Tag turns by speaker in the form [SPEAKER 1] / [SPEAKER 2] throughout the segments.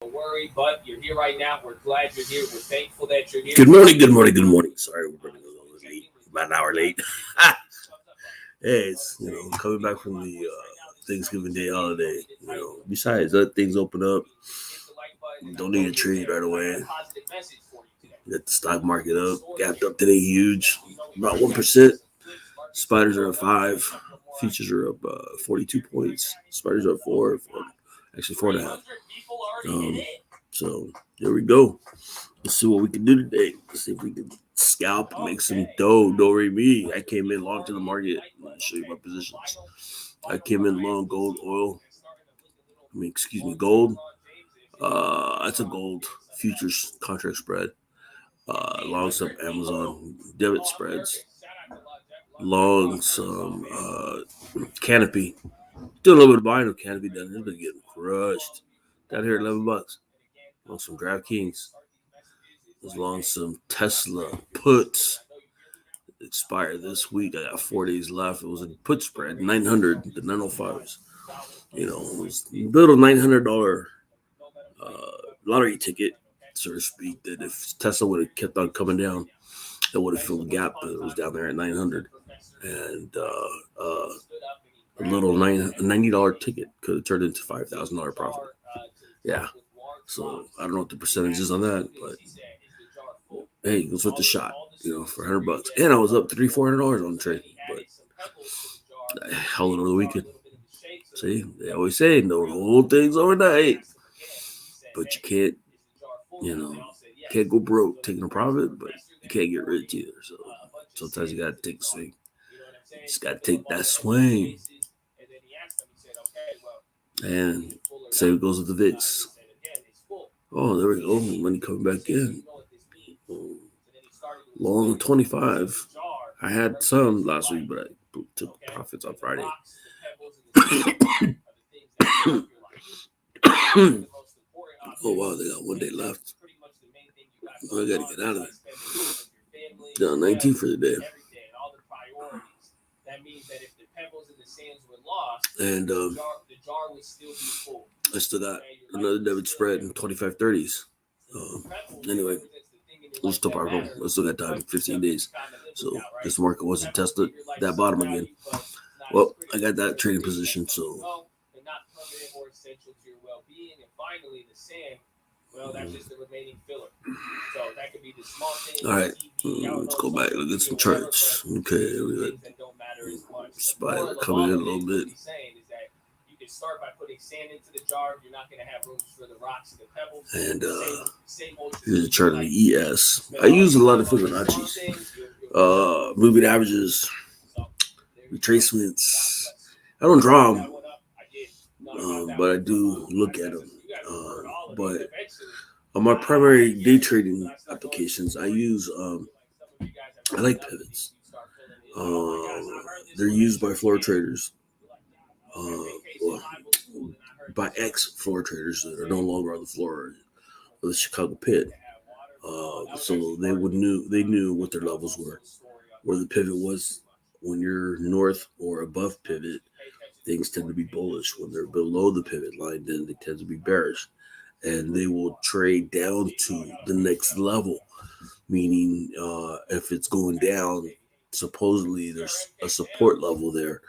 [SPEAKER 1] Don't worry, but you're here right now. We're glad you're here. We're thankful that you're here.
[SPEAKER 2] Good morning, good morning, good morning. Sorry, we're running a little late, about an hour late. Hey, it's coming back from the Thanksgiving Day holiday. Besides that, things open up. Don't need a trade right away. Get the stock market up, gapped up today, huge, about 1%. Spiders are at 5. Futures are up 42 points. Spiders are at 4, actually 4.5. So here we go. Let's see what we can do today. Let's see if we can scalp and make some dough. Don't worry me. I came in long to the market. Let me show you my positions. I came in long gold, oil. Gold. That's a gold futures contract spread. Long some Amazon debit spreads. Long some Canopy. Doing a little bit of buying of Canopy down here. Been getting crushed. Down here, $11. Long some DraftKings. As long as some Tesla puts expire this week. I got 4 days left. It was a put spread, 900, the 905s. It was a little $900 lottery ticket, so to speak, that if Tesla would have kept on coming down, it would have filled the gap, but it was down there at 900. And a little $90 ticket could have turned into $5,000 profit. Yeah. So I don't know what the percentage is on that, but hey, it was worth the shot, for $100. And I was up $300-$400 on the trade, but I held it over the weekend. See, they always say no whole things overnight, but you can't go broke taking a profit, but you can't get rich either. So sometimes you gotta take a swing. You just gotta take that swing. And same goes with the VIX. Oh, there we go. Money coming back in. Long 25. I had some last week, but I took profits on Friday. Oh, wow, they got 1 day left. I got to get out of it. Down 19 for the day. And I still got another debit spread in 25/30s. Anyway, we're still powerful. I still got time, 15 days. So this market wasn't tested that bottom again. Well, I got that trading position, so. All right, let's go back. Look at some charts. Okay, we got Spider coming in a little bit. Start by putting sand into the jar. You're not going to have room for the rocks and the pebbles. And here's a chart of the ES. I use a lot of Fibonacci's, moving averages, retracements. I don't draw them, but I do look at them. But on my primary day trading applications, I use I like pivots. They're used by floor traders. By ex-floor traders that are no longer on the floor of the Chicago pit. So they knew what their levels were, where the pivot was. When you're north or above pivot, things tend to be bullish. When they're below the pivot line, then they tend to be bearish. And they will trade down to the next level, meaning if it's going down, supposedly there's a support level there.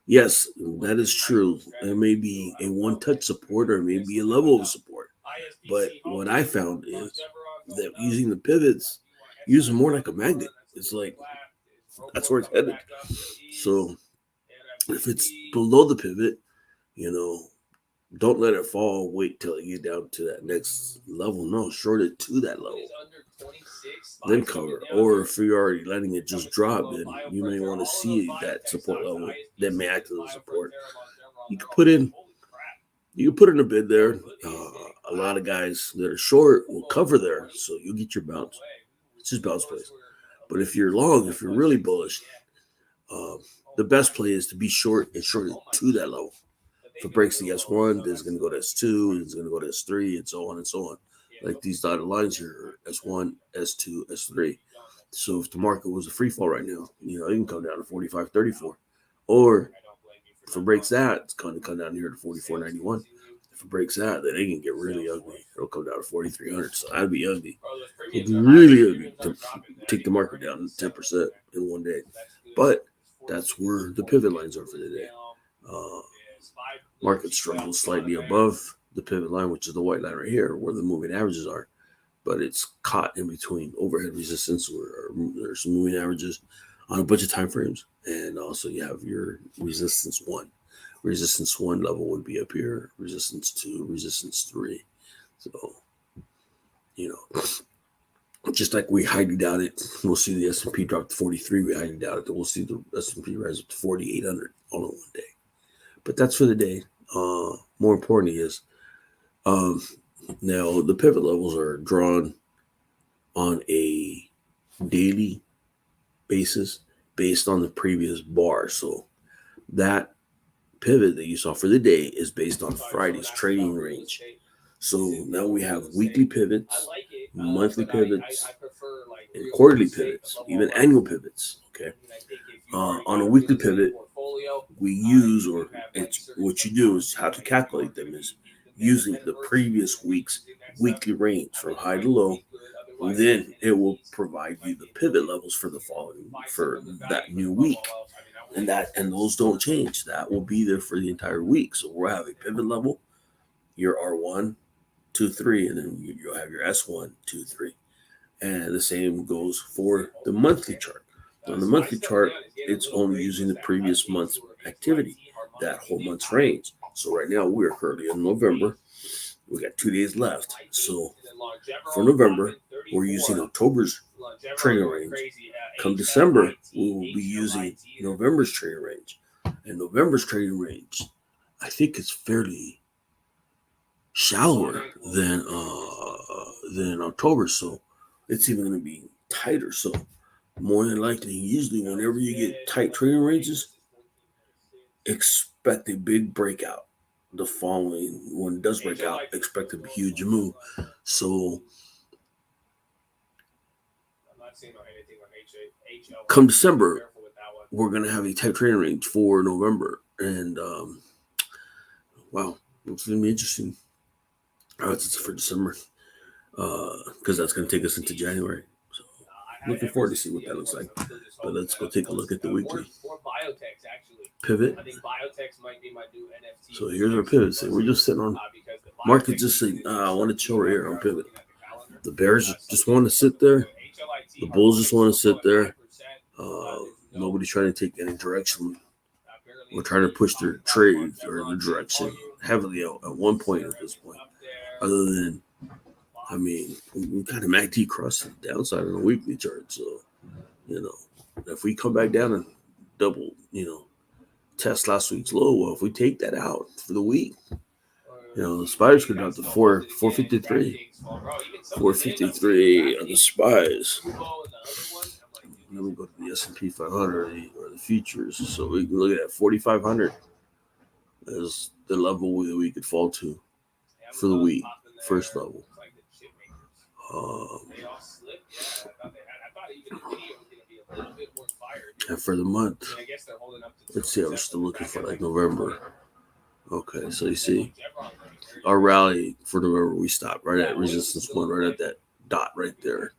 [SPEAKER 2] Yes, that is true. It may be a one-touch support or maybe a level of support. But what I found is that using the pivots, use them more like a magnet. It's like, that's where it's headed. So if it's below the pivot, don't let it fall. Wait till you get down to that next level. No, short it to that level. Then cover. Or if you're already letting it just drop, then you may want to see that support level that may act as a support. You can put in a bid there. A lot of guys that are short will cover there, so you'll get your bounce. It's just bounce plays. But if you're long, if you're really bullish, the best play is to be short and short it to that level. If it breaks the S1, then it's going to go to S2, it's going to go to S3, and so on and so on. Like these dotted lines here, S1, S2, S3. So if the market was a free fall right now, it can come down to 45.34. Or if it breaks that, it's going to come down here to 44.91. If it breaks that, then it can get really ugly. It'll come down to 4,300. So that'd be ugly.
[SPEAKER 1] Bro, those
[SPEAKER 2] It'd
[SPEAKER 1] premiums
[SPEAKER 2] be
[SPEAKER 1] are
[SPEAKER 2] really
[SPEAKER 1] high.
[SPEAKER 2] ugly
[SPEAKER 1] Premiums
[SPEAKER 2] to
[SPEAKER 1] are dropping. I
[SPEAKER 2] take the
[SPEAKER 1] think
[SPEAKER 2] market
[SPEAKER 1] we're
[SPEAKER 2] down
[SPEAKER 1] at
[SPEAKER 2] 10% in one day.
[SPEAKER 1] That's good.
[SPEAKER 2] But that's where the pivot lines are for the day. Market struggles slightly above the pivot line, which is the white line right here, where the moving averages are. But it's caught in between overhead resistance, where there's some moving averages on a bunch of time frames, and also you have your resistance one. Resistance one level would be up here. Resistance two, resistance three. So, you know, just like we highly doubt it, we'll see the S&P drop to 43. We highly doubt it that we'll see the S&P rise up to 4,800 all in one day. But that's for the day. More importantly is now the pivot levels are drawn on a daily basis based on the previous bar. So that pivot that you saw for the day is based on Friday's trading range. So now we have weekly pivots, monthly pivots, and quarterly pivots, even annual pivots. Okay. On a weekly pivot, we use, or it's what you do is how to calculate them is using the previous week's weekly range from high to low. And then it will provide you the pivot levels for the following, for that new week. And those don't change. That will be there for the entire week. So we'll have a pivot level, your R1, 2, 3, and then you'll have your S1, 2, 3. And the same goes for the monthly chart. On the monthly chart, it's only using the previous month's activity, that whole month's range. So right now we're currently in November. We got 2 days left. So for November, we're using October's trading range. Come December, we will be using November's trading range. And November's trading range, I think it's fairly shallower than October. So it's even going to be tighter. So more than likely, usually whenever you get tight trading ranges, expect a big breakout. The following, when it does break out, expect a huge move. So come December, we're going to have a tight trading range for November. And wow, it's going to be interesting. It's for December because that's going to take us into January. So looking forward to see what that looks like. But let's go take a look at the weekly pivot. So here's our pivot. So we're just sitting on market, just saying, I want to chill right here on pivot. The bears just want to sit there. The bulls just want to sit there. Nobody's trying to take any direction. We're trying to push their trades or the direction heavily at one point at this point. Other than, I mean, we kind of MACD crossed the downside on a weekly chart. So, if we come back down and double, test last week's low, well, if we take that out for the week, the spiders could drop to 453. 453 on the spies. Then we go to the S&P 500 or the futures. So we can look at 4,500 as the level that we could fall to for the week, first level. And for the month, let's see, I was still looking for like November. Okay, so you see, our rally for November, we stopped right at resistance 1, right at that dot right there.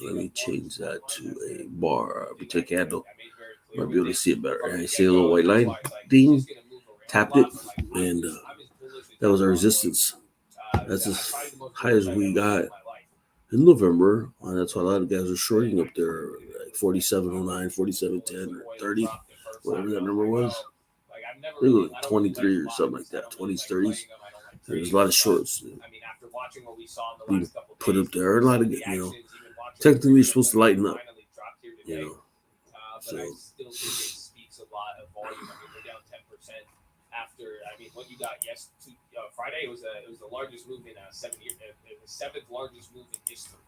[SPEAKER 2] Let me change that to a bar. We take candle. Might be able to see it better. And I see a little white line. Ding. Tapped it. And that was our resistance. That's as high as we got in November. And that's why a lot of guys are shorting up there. Like 47.09, 47.10, or 30. Whatever that number was. I think it was 23 or something like that. 20s, 30s. There's a lot of shorts being put up there. A lot of, technically you're supposed to lighten up, So
[SPEAKER 1] what you got Friday, it was the largest move in 7 years. The 7th largest move in history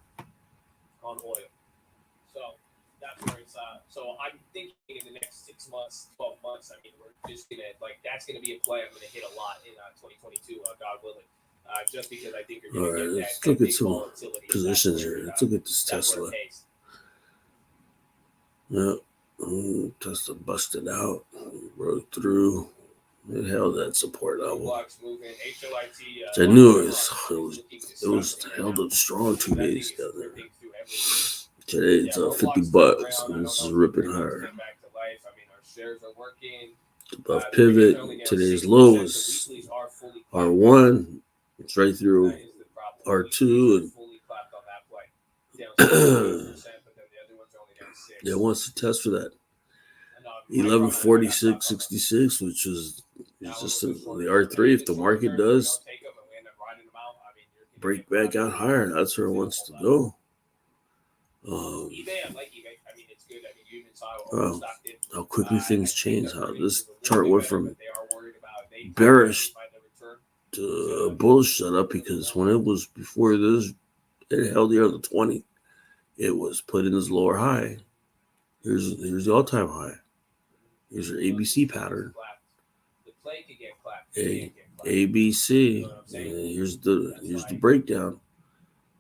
[SPEAKER 1] on oil. So that's where it's so I'm thinking in the next 6 months, 12 months, we're just gonna that's gonna be a play I'm gonna hit a lot in 2022, God willing. Just because I think you're gonna get
[SPEAKER 2] let's look at some positions here. Let's look at this Tesla. Yeah, Tesla busted out, broke through. It held that support level.
[SPEAKER 1] Blocks moving. HLIT.
[SPEAKER 2] I knew it was held up strong 2 days down there. Today it's $50, and this is ripping higher. Above pivot, today's low is R1. It's right through R2, and it wants to test for that 1146.66, which is just the R3. If the market does break back out higher, that's where it wants to go. Wow, how quickly things change. How this chart went from bearish to bullish setup, because when it was before this, it held here on the 20. It was put in this lower high. Here's the all-time high. Here's your ABC pattern. ABC. And here's the breakdown.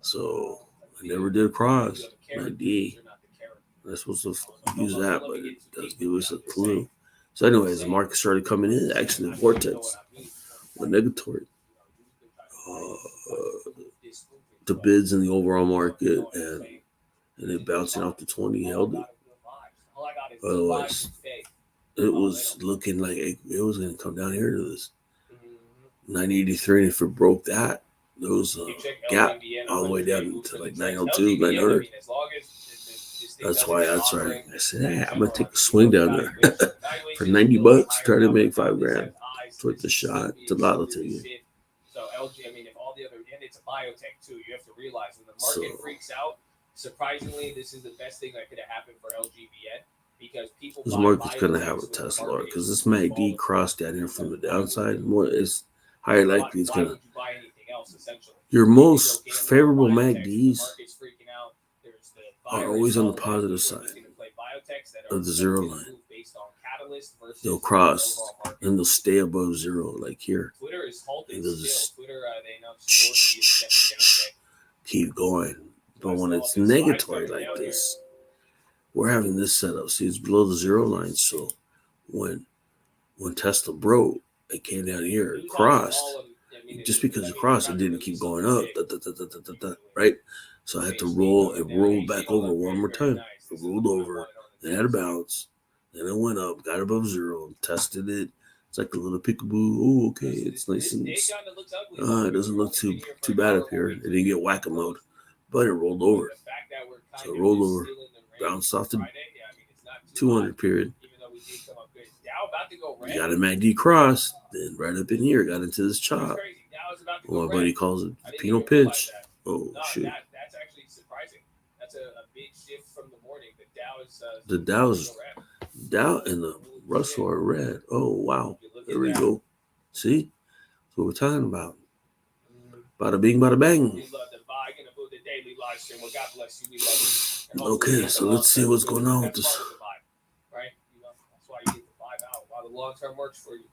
[SPEAKER 2] So I never did cross my D. I'm supposed to use that, but it does give us a clue. So anyways, the market started coming in. Actually, the vortex went negatory. The bids in the overall market, and it bouncing off the 20 held it. Otherwise, it was looking like it was going to come down here to this 983, and if it broke that, there was a gap all the way down to like 902, 900. That's why I said, hey, I'm gonna take a swing down there for $90. Try to make $5,000 towards the shot. It's a lotto ticket.
[SPEAKER 1] So LG, I mean, if all the other, and it's a biotech too, you have to realize when the market freaks out, surprisingly, this is the best thing that could have happened for LGBN, because people.
[SPEAKER 2] This market's gonna have a Tesla, because this MACD crossed down here from the downside. More, it's higher likely it's gonna. Your most favorable MACDs are always on the positive side of the zero line. They'll cross and they'll stay above zero, like here. And they'll just keep going. But when it's negatory like this, we're having this setup. See, it's below the zero line. So when Tesla broke, it came down here, it crossed. Just because it crossed, it didn't keep going up, right? So I had to roll. It rolled back over one more time. It rolled over, then had a bounce, then it went up, got above zero, tested it. It's like a little peekaboo. Oh, okay, it's nice and it doesn't look too bad up here. It didn't get whack-a-mode, but it rolled over. So it rolled over, bounced off the 200 period. You got a MACD cross, then right up in here, got into this chop. Well, my buddy calls it Pinot pitch. Oh, shoot.
[SPEAKER 1] That's actually surprising. That's a big shift from the morning.
[SPEAKER 2] The Dow and the Russell are red. Oh, wow. There we go. See? That's what we're talking about. Bada bing, bada bang. Okay, so let's see what's going on with this.
[SPEAKER 1] Right? That's why you get the 5 out. While the long term works for you.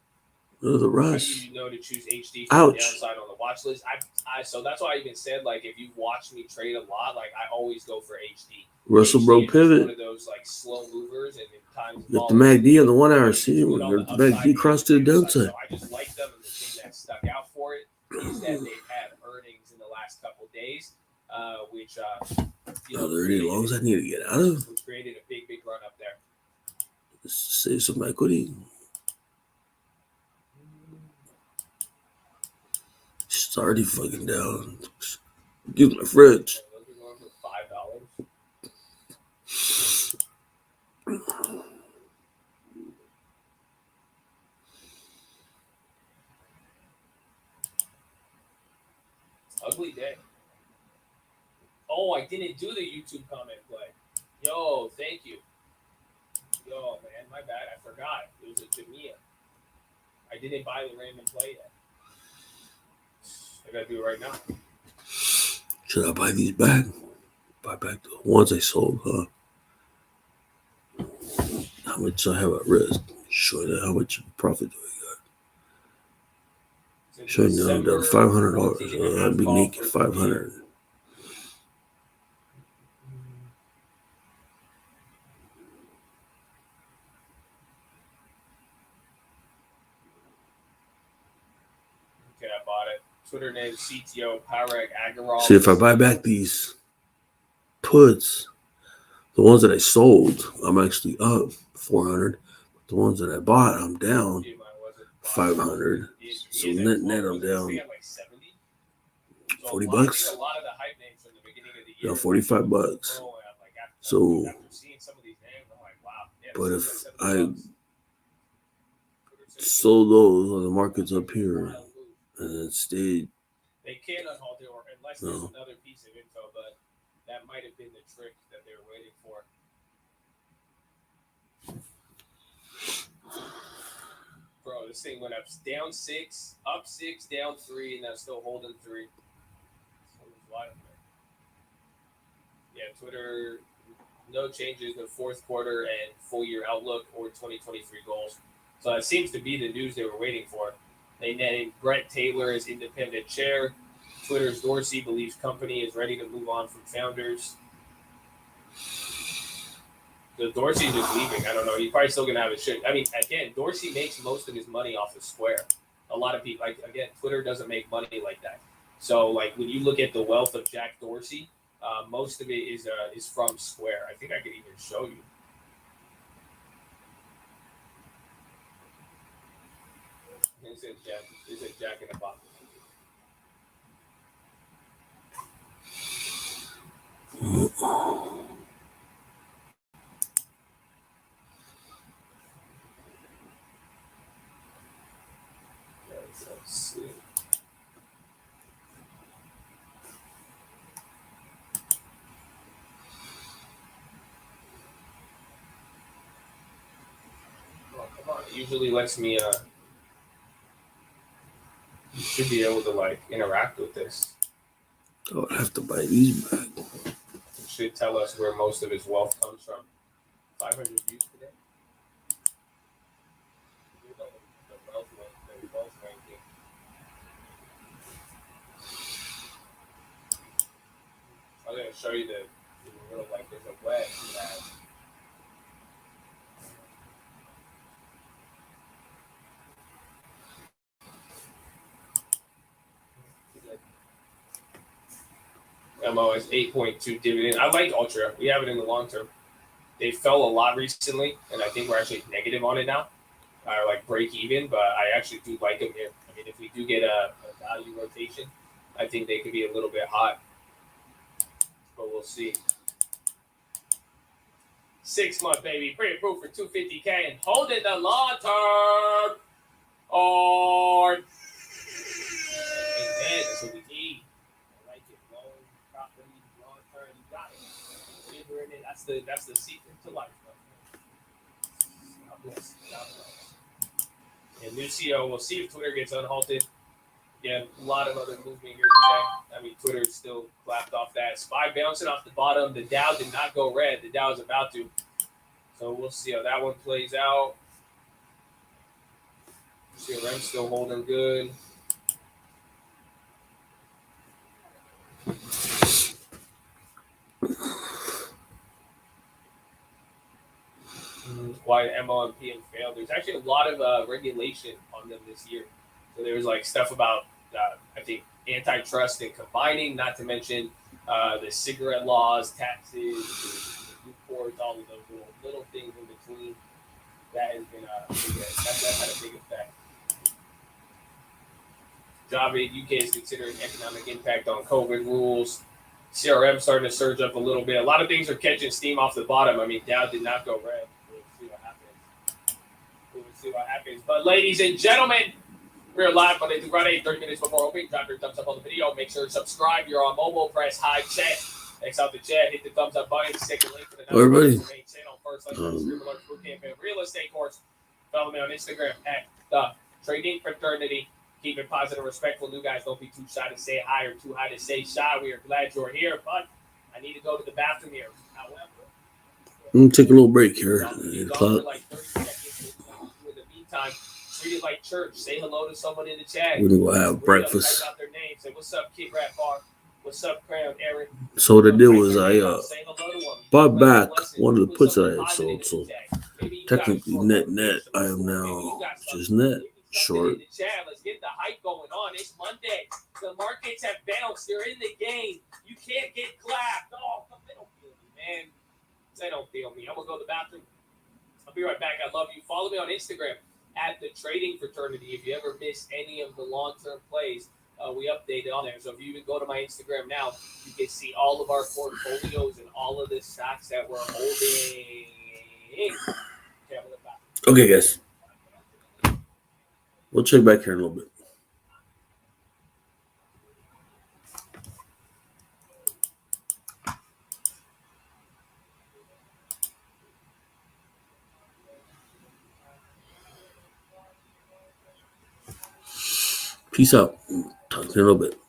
[SPEAKER 2] Oh, the rush.
[SPEAKER 1] You know to choose HD
[SPEAKER 2] for
[SPEAKER 1] the downside on the watch list. So that's why I even said, like, if you watch me trade a lot, like, I always go for HD.
[SPEAKER 2] Russell broke pivot.
[SPEAKER 1] One of those, like, slow movers, and times
[SPEAKER 2] got the MACD on the 1 hour. See, we're the MACD crossed to the downside.
[SPEAKER 1] So I just like them, and the thing that stuck out for it is that they've had earnings in the last couple days, which
[SPEAKER 2] are there any lows I need to get out of?
[SPEAKER 1] Which created a big run up there.
[SPEAKER 2] Let's save some equity. It's already fucking down. Use my fridge.
[SPEAKER 1] Ugly day. Oh, I didn't do the YouTube comment play. Yo, thank you. Yo, man, my bad. I forgot. It was a Jamia. I didn't buy the random play yet. I gotta do it right now.
[SPEAKER 2] Should I buy these back? Buy back the ones I sold, huh? How much I have at risk? Show that how much profit do I got? Should I know that $500? I'd be naked $500.
[SPEAKER 1] Twitter name CTO Parag Agarwal.
[SPEAKER 2] See, if I buy back these puts, the ones that I sold, I'm actually up 400. The ones that I bought, I'm down 500. So net, I'm down $40.
[SPEAKER 1] A lot of the hype names from the beginning of the year,
[SPEAKER 2] $45. So, but if I sold those on the markets up here and it stayed,
[SPEAKER 1] they can unhold it, or unless there's another piece of info, but that might have been the trick that they were waiting for. Bro, this thing went up down 6, up 6, down 3, and that's still holding 3. Yeah, Twitter, no changes in the fourth quarter and full year outlook or 2023 goals. So that seems to be the news they were waiting for. They named Brett Taylor as independent chair. Twitter's Dorsey believes company is ready to move on from founders. The Dorsey's just leaving. I don't know. He's probably still gonna have a shit. I mean, again, Dorsey makes most of his money off of Square. A lot of people, like, again, Twitter doesn't make money like that. So, like, when you look at the wealth of Jack Dorsey, most of it is from Square. I think I could even show you. It says Jack in the Box. Let's see. Oh, come on. It usually lets me you should be able to, like, interact with this.
[SPEAKER 2] Oh, I have to buy these back.
[SPEAKER 1] It should tell us where most of his wealth comes from. 500 views today. The wealth ranking. I'm going to show you the little, like, there's a wedge that. MO is 8.2 dividend. I like Ultra. We have it in the long term. They fell a lot recently, and I think we're actually negative on it now. Like break even, but I actually do like them here. I mean, if we do get a value rotation, I think they could be a little bit hot, but we'll see. 6 month, baby. Pre-approved for $250K and hold it the long term. Or amen. That's what we need. I like it. Low property, long term. You got it. Figure in it. That's the secret to life, bro. God bless. God bless. And new CEO. We'll see if Twitter gets unhalted. Again, a lot of other movement here today. I mean, Twitter still clapped off that. SPY bouncing off the bottom. The Dow did not go red. The Dow is about to. So we'll see how that one plays out. CRM still holding good. Why MO and PM failed. There's actually a lot of regulation on them this year. So there's like stuff about, I think, antitrust and combining, not to mention the cigarette laws, taxes, the Newports, all of those little things in between. That has been that's had a big effect. Job8 UK is considering economic impact on COVID rules. CRM starting to surge up a little bit. A lot of things are catching steam off the bottom. I mean, Dow did not go red. We'll see what happens. But ladies and gentlemen, we're live Monday through Friday, 30 minutes before opening. Drop your thumbs up on the video. Make sure to subscribe. You're on mobile. Press high chat. X out the chat. Hit the thumbs up button. Stick a link to the
[SPEAKER 2] everybody.
[SPEAKER 1] Channel first. Like the Stream Alerts Bootcamp and Real Estate course. Follow me on Instagram at the Trading Fraternity. Keep it positive, respectful. New guys, don't be too shy to say hi or too high to say shy. We are glad you're here, but I need to go to the bathroom here. However,
[SPEAKER 2] I'm gonna take a little break here.
[SPEAKER 1] I'll be
[SPEAKER 2] 8
[SPEAKER 1] gone
[SPEAKER 2] o'clock.
[SPEAKER 1] for like 30 seconds. In the meantime, treat it like church. Say hello to someone in the chat.
[SPEAKER 2] We're gonna go have breakfast.
[SPEAKER 1] Type out their name. Say, what's up, Kid Rat Bar? What's up, Crown Aaron?
[SPEAKER 2] So what I did was I
[SPEAKER 1] Say hello to them.
[SPEAKER 2] bought back
[SPEAKER 1] Listen,
[SPEAKER 2] one of the
[SPEAKER 1] put
[SPEAKER 2] puts that I
[SPEAKER 1] something
[SPEAKER 2] had
[SPEAKER 1] positive
[SPEAKER 2] sold.
[SPEAKER 1] in
[SPEAKER 2] So
[SPEAKER 1] the chat. Maybe you got
[SPEAKER 2] technically
[SPEAKER 1] short
[SPEAKER 2] net,
[SPEAKER 1] notifications.
[SPEAKER 2] I am
[SPEAKER 1] Maybe
[SPEAKER 2] now
[SPEAKER 1] you got
[SPEAKER 2] just
[SPEAKER 1] something.
[SPEAKER 2] net.
[SPEAKER 1] Maybe
[SPEAKER 2] Short.
[SPEAKER 1] In the chat. Let's get the hype going on. It's Monday. The markets have bounced. They're in the game. You can't get clapped. Oh, they don't feel me, man. They don't feel me. I'm going to go to the bathroom. I'll be right back. I love you. Follow me on Instagram at The Trading Fraternity. If you ever miss any of the long-term plays, we update it on there. So if you even go to my Instagram now, you can see all of our portfolios and all of the stocks that we're holding. Okay, I'm going to bathroom.
[SPEAKER 2] Okay, guys. We'll check back here in a little bit. Peace out. Talk to you in a little bit.